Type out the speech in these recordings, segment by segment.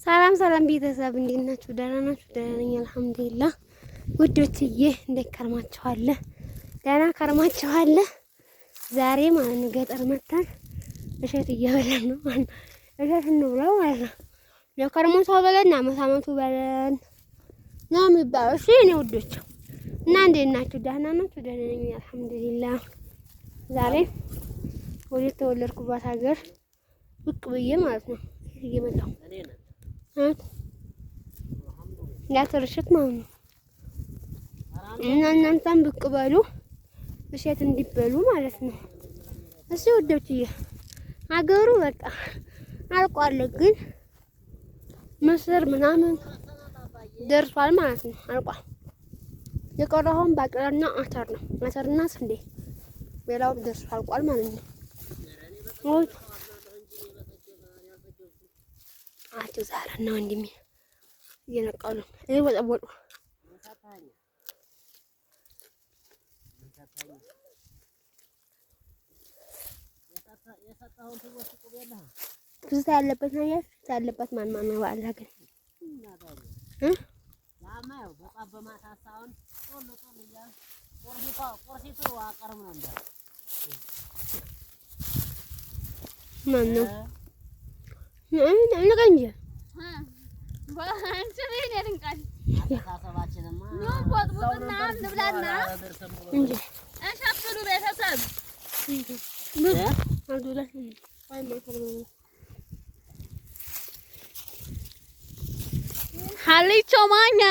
ሰላም ሰላም ቤተሰብ እንዴት ናችሁ? ደህና ናችሁ? ደህና ነኝ አልሐምዱሊላህ። ውዶችዬ እንዴት ከርማችኋል? ደህና ከርማችኋል? ዛሬ ማለት ነው ገጠር መጣን እሸት እየበላን ነው ማለት ነው። እሸት እንብላው ማለት ነው። የከርሞ ሰው በለን አመቱ በለን ነው የሚባለው። እሺ እኔ ውዶች እና እንዴት ናችሁ? ደህና ናችሁ? ደህና ነኝ አልሐምዱሊላህ። ዛሬ ወደ ተወለድኩባት ሀገር ብቅ ብዬ ማለት ነው እየበላሁ ያተርሽት ማለት ነው። እና እናንተም ብቅ በሉ እሸት እንዲበሉ ማለት ነው። እሺ ውዶችዬ ሀገሩ በቃ አልቋል፣ ግን ምስር ምናምን ደርሷል ማለት ነው። አልቋል። የቀረውን ባቄላና አተር ነው። አተርና ስንዴ ሌላው ደርሷል፣ አልቋል ማለት ነው። አቸው ዛሬና ወንድሜ እየነቃሉ ወጣወጡ ትዝታ ያለበት ነው ያለበት ማን ነው ባላ ግን ያማው በጣም በማታሳውን ጦል ያ ቆርሲቱ አቀርም ነበር ማን ነው እንቀንጀ ባንቺ ነኝ እንቀን አታሳባችንማ ነው ወጥቡና እንብላና እንጂ አሻፍሉ ቤተሰብ እንጂ አዱላ አይ ማከለ ሀሊቾ ማኛ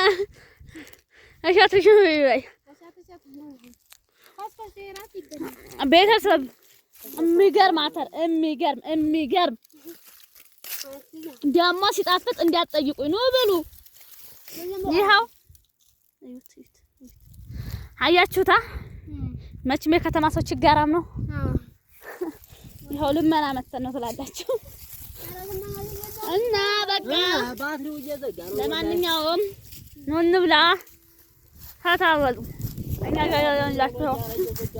አሻትሽ ይበይ ቤተሰብ የሚገርም አተር የሚገርም ዳማ ሲጣፍጥ እንዲያጠይቁኝ ነው ብሉ። ይሄው አያችሁታ መቼም የከተማ ሰው ችጋራም ነው። ይሄው ልመና መተን ነው ትላላችሁ እና በቃ ለማንኛውም ነው እንብላ ታታወሉ እኛ ጋር ያላችሁ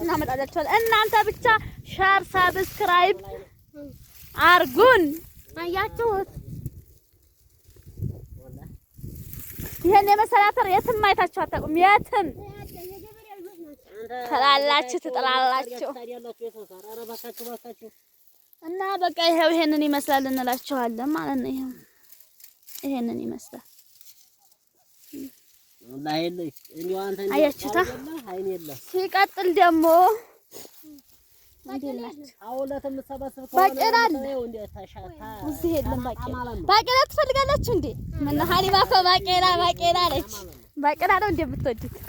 እናመጣላችኋለን። እናንተ ብቻ ሼር ሰብስክራይብ አርጉን። አያችሁት ይሄን የመሰለ አተር የትም አይታችሁ አታውቁም። የትም ትላላችሁ ትጥላላችሁ እና በቃ ይሄንን ይመስላል እንላችኋለን ማለት ነው። ይሄንን ይመስላል አያችሁታ። ሲቀጥል ደግሞ ባቄላ ትፈልጋላችሁ እንዴ? ምነው ሀሊማ እኮ ባቄላ አለች። ባቄላ ነው እንደምትወዱት ጥሩ።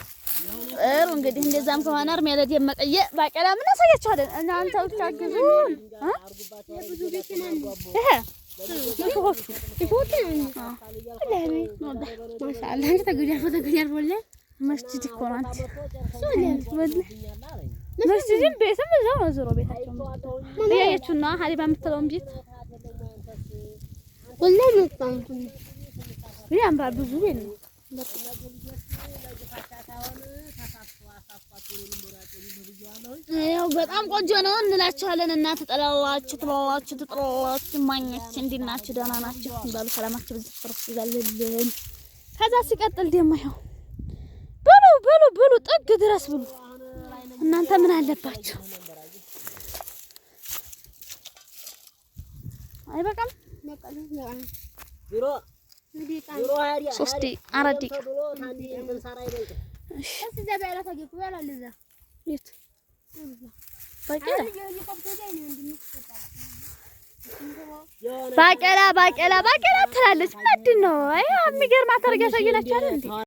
እንግዲህ እንደዛም ከሆነ እርሜ ለደመቀየ ባቄላ ምን አሳያችኋለን። እናንተ ብቻ ግዙ። መስጂድ እኮ ናት። መስጂድም ቤትም እዛው ነው። ዞሮ ቤታቸው እያየችውና ሀሊባ የምትለውን ቤት ወላሂ መጣን ያምራል። ብዙ ቤት ነው። ያው በጣም ቆንጆ ነው እንላችኋለን። እና ትጠላላችሁ ማኞች እንዴት ናችሁ? ደህና ናችሁ? ባሉ ሰላማችሁ ብዙ ፍርስ ይዛልልን። ከዛ ሲቀጥል ደግሞ ያው ብሉ ጥግ ድረስ ብሉ። እናንተ ምን አለባችሁ? አይበቃም? ሶስት አራት ባቄላ ትላለች። ምንድን ነው? አይ የሚገርም አተር ያሳየናችሁ አይደል እንዴ?